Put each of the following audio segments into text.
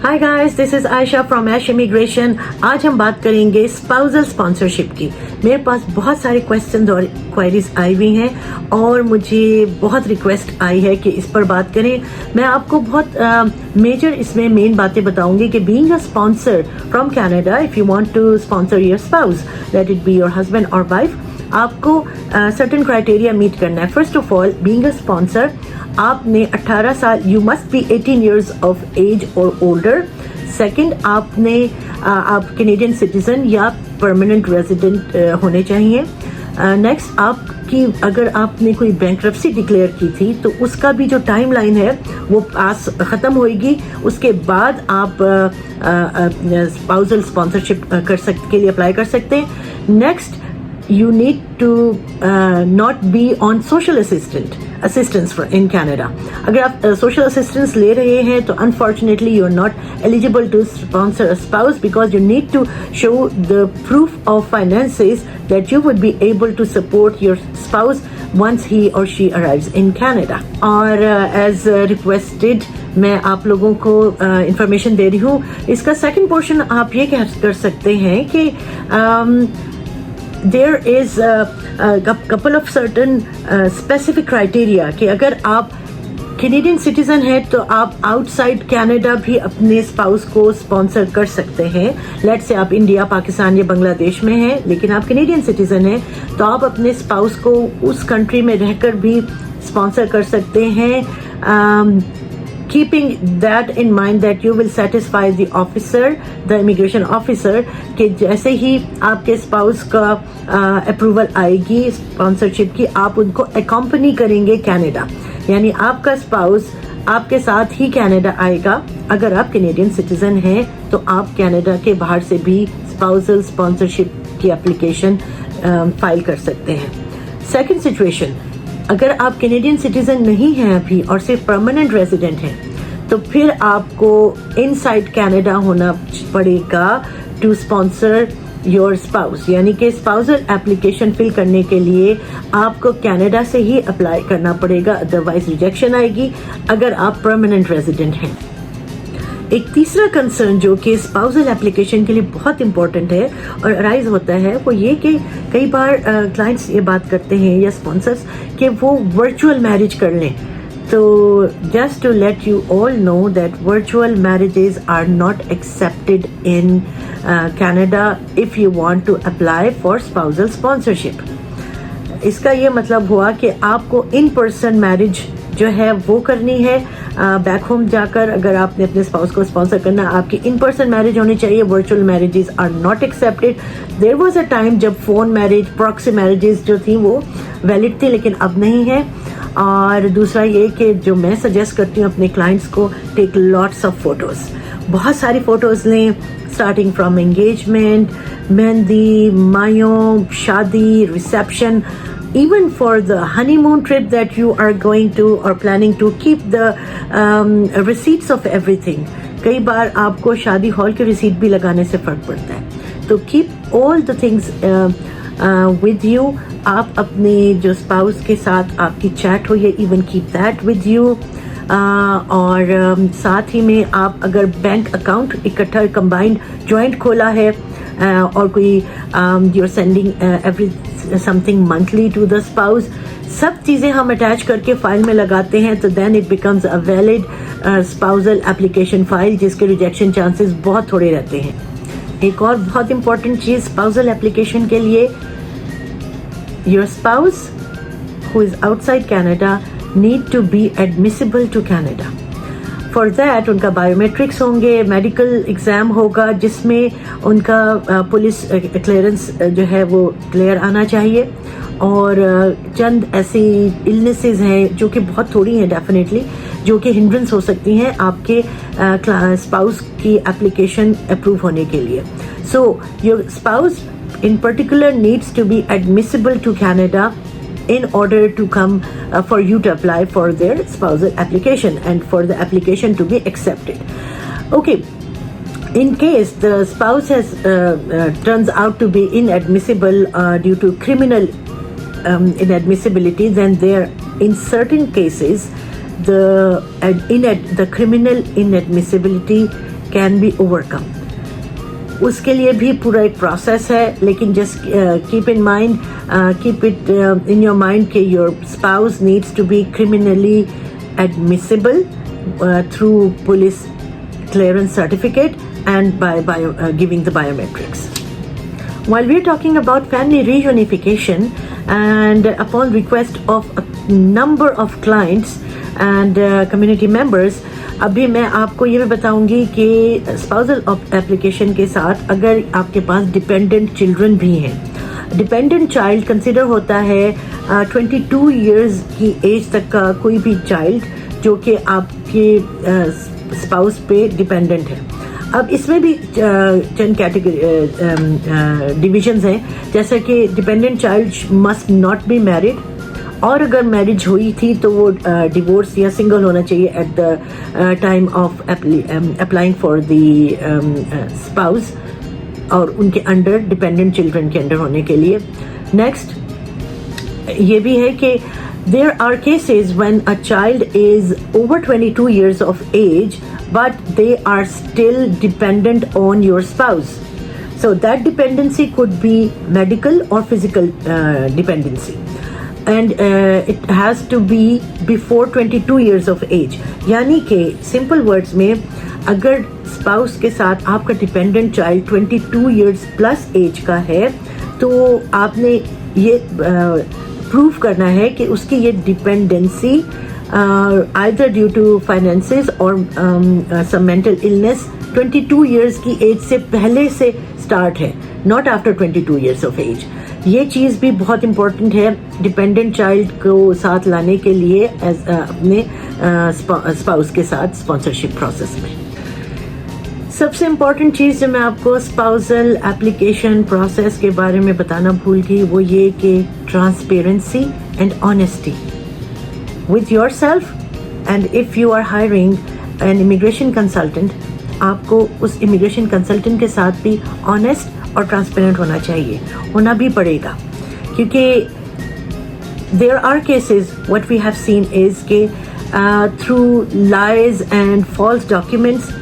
Hi guys, this is Ayesha from Ash immigration. आज हम बात करेंगे स्पाउसल स्पॉन्सरशिप की। मेरे पास बहुत सारे क्वेश्चंस और क्वेरीज आई हुई हैं और मुझे बहुत रिक्वेस्ट आई है कि इस पर बात करें। मैं आपको बहुत मेजर इसमें मेन बातें बताऊंगी कि being a sponsor from Canada, if you want to sponsor your spouse, let it be your husband और वाइफ, आपको सर्टेन क्राइटेरिया मीट करना है। First of all, being a sponsor, आपने 18 साल, you must be 18 years of age और older. Second, आप Canadian citizen या permanent resident होने चाहिए। नेक्स्ट, आपकी अगर आपने कोई बैंक्रप्सी डिक्लेयर की थी तो उसका भी जो टाइम लाइन है वो पास ख़त्म होएगी, उसके बाद आप स्पाउसल स्पॉन्सरशिप के लिए अप्लाई कर सकते हैं। Next, you need to not be on social assistance for in Canada. अगर आप social assistance ले रहे हैं तो unfortunately you are not eligible to sponsor a spouse because you need to show the proof of finances that you would be able to support your spouse once he or she arrives in Canada. और as requested मैं आप लोगों को information दे रही हूँ। इसका second portion आप ये कर सकते हैं कि there is a couple of certain specific criteria कि अगर आप कैनेडियन सिटीजन हैं तो आप आउटसाइड कनाडा भी अपने स्पाउस को स्पॉन्सर कर सकते हैं। लेट्स से आप इंडिया, पाकिस्तान या बांग्लादेश में हैं लेकिन आप कैनेडियन सिटीजन हैं तो आप अपने स्पाउस को उस कंट्री में रहकर भी स्पॉन्सर कर सकते हैं। Keeping that in mind that you will satisfy the officer, the immigration officer, कि जैसे ही आपके स्पाउस का अप्रूवल आएगी स्पॉन्सरशिप की, आप उनको अकम्पनी करेंगे कनाडा, यानी आपका स्पाउस आपके साथ ही कनाडा आएगा। अगर आप कैनेडियन सिटीजन हैं तो आप कनाडा के बाहर से भी स्पाउसल स्पॉन्सरशिप की एप्लीकेशन फाइल कर सकते हैं। सेकंड सिचुएशन, अगर आप कैनेडियन सिटीजन नहीं हैं अभी और सिर्फ परमानेंट रेजिडेंट हैं तो फिर आपको इनसाइड कनाडा होना पड़ेगा टू स्पॉन्सर योर स्पाउस, यानी कि स्पाउसल एप्लीकेशन फिल करने के लिए आपको कनाडा से ही अप्लाई करना पड़ेगा, अदरवाइज रिजेक्शन आएगी अगर आप परमानेंट रेजिडेंट हैं। एक तीसरा कंसर्न जो कि स्पाउसल एप्लीकेशन के लिए बहुत इंपॉर्टेंट है और अराइज होता है वो ये कि कई बार क्लाइंट्स ये बात करते हैं या स्पॉन्सर्स कि वो वर्चुअल मैरिज कर लें। तो just to let you all know that virtual marriages are not accepted in Canada if you want to apply for spousal sponsorship. इसका ये मतलब हुआ कि आपको इन पर्सन मैरिज जो है वो करनी है बैक होम जाकर। अगर आपने अपने स्पाउस को स्पॉन्सर करना, आपकी इन पर्सन मैरिज होनी चाहिए। Virtual marriages are not accepted. There was a time जब फोन मैरिज, प्रॉक्सी मैरिजेस जो थी वो वैलिड थी, लेकिन अब नहीं है। और दूसरा ये कि जो मैं सजेस्ट करती हूँ अपने क्लाइंट्स को, टेक लॉट्स ऑफ फोटोज, बहुत सारी फोटोज लें, स्टार्टिंग फ्रॉम एंगेजमेंट, मेहंदी, मायों, शादी, reception, even for the honeymoon trip that you are going to or planning to, keep the receipts of everything. कई बार आपको शादी हॉल की रिसीट भी लगाने से फर्क पड़ता है, तो keep all the things with you. आप अपने जो स्पाउस के साथ आपकी चैट हो, ये even keep that with you. और साथ ही में आप अगर बैंक अकाउंट इकट्ठा कंबाइंड जॉइंट खोला है और कोई you're sending every something monthly to the spouse, सब चीज़ें हम अटैच करके फाइल में लगाते हैं तो then it becomes a valid spousal application file, जिसके रिजेक्शन चांसेस बहुत थोड़े रहते हैं। एक और बहुत इंपॉर्टेंट चीज़ स्पाउसल एप्लीकेशन के लिए, your spouse who is outside Canada need to be admissible to Canada. For that उनका बायोमेट्रिक्स होंगे, मेडिकल एग्ज़ाम होगा जिसमें उनका पुलिस क्लियरेंस जो है वो क्लियर आना चाहिए। और चंद ऐसी इलनेसेस हैं जो कि बहुत थोड़ी हैं डेफिनेटली, जो कि हिंड्रेंस हो सकती हैं आपके स्पाउस की एप्लीकेशन अप्रूव होने के लिए। So your spouse in particular needs to be admissible to Canada in order to come for you to apply for their spousal application and for the application to be accepted. Okay, in case the spouse has turns out to be inadmissible due to criminal inadmissibility, then there in certain cases the criminal inadmissibility can be overcome. उसके लिए भी पूरा एक process है, लेकिन just keep it in your mind कि your spouse needs to be criminally admissible through police clearance certificate and by giving the biometrics. While we are talking about family reunification, and upon request of a number of clients and community members, अभी मैं आपको ये भी बताऊंगी कि spousal application के साथ अगर आपके पास डिपेंडेंट चिल्ड्रन भी हैं, डिपेंडेंट चाइल्ड कंसिडर होता है 22 इयर्स की एज तक का कोई भी चाइल्ड जो कि आपके स्पाउस पे डिपेंडेंट है. अब इसमें भी चंद कैटेगरी डिविजन्स हैं, जैसे कि dependent child must not be married, और अगर मैरिज हुई थी तो वो डिवोर्स या सिंगल होना चाहिए at the time of applying for the spouse, और उनके अंडर डिपेंडेंट चिल्ड्रन के अंडर होने के लिए. नेक्स्ट ये भी है कि there are cases when a child is over 22 years of age but they are still dependent on your spouse. So that dependency could be medical or physical dependency. And it has to be before 22 years of age. यानी कि simple words में अगर spouse के साथ आपका dependent child 22 years plus age का है तो आपने ये प्रूव करना है कि उसकी ये dependency either due to finances or some mental illness 22 years की एज से पहले से स्टार्ट है, not after 22 years of age. ये चीज़ भी बहुत इम्पोर्टेंट है डिपेंडेंट चाइल्ड को साथ लाने के लिए अपने स्पाउस के साथ स्पॉन्सरशिप प्रोसेस में. सबसे इम्पोर्टेंट चीज़ जो मैं आपको स्पाउसल एप्लीकेशन प्रोसेस के बारे में बताना भूल गई वो ये कि transparency and honesty with yourself, and if you are hiring an immigration consultant, आपको उस immigration consultant के साथ भी honest और transparent होना चाहिए, होना भी पड़ेगा, क्योंकि there are cases what we have seen is कि through lies and false documents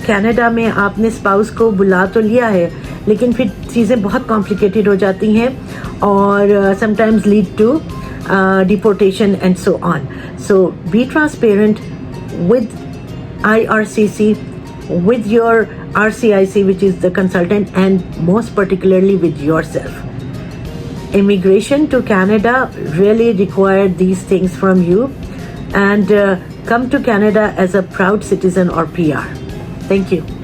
Canada में आपने स्पाउस को बुला तो लिया है लेकिन फिर चीज़ें बहुत कॉम्प्लिकेटेड हो जाती हैं और sometimes lead to deportation and so on. So be transparent with IRCC, with your RCIC, which is the consultant, and most particularly with yourself. Immigration to Canada really required these things from you, and come to Canada as a proud citizen or PR. Thank you.